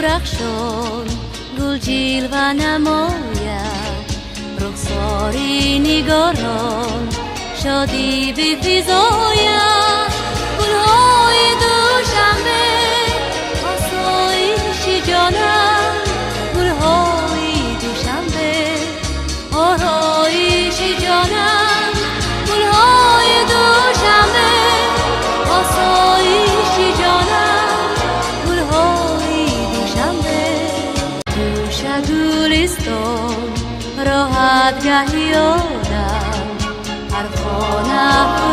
درخشان گل جلوه نماید رخساری نگاران شادی بفزاید گلهای دوشنبه آسایش جانم گلهای دوشنبه آرایش جانم گلهای دوشنبه آسایش جانم گلهای دوشنبه دوش گلستان راحت گهی آدم هر خانه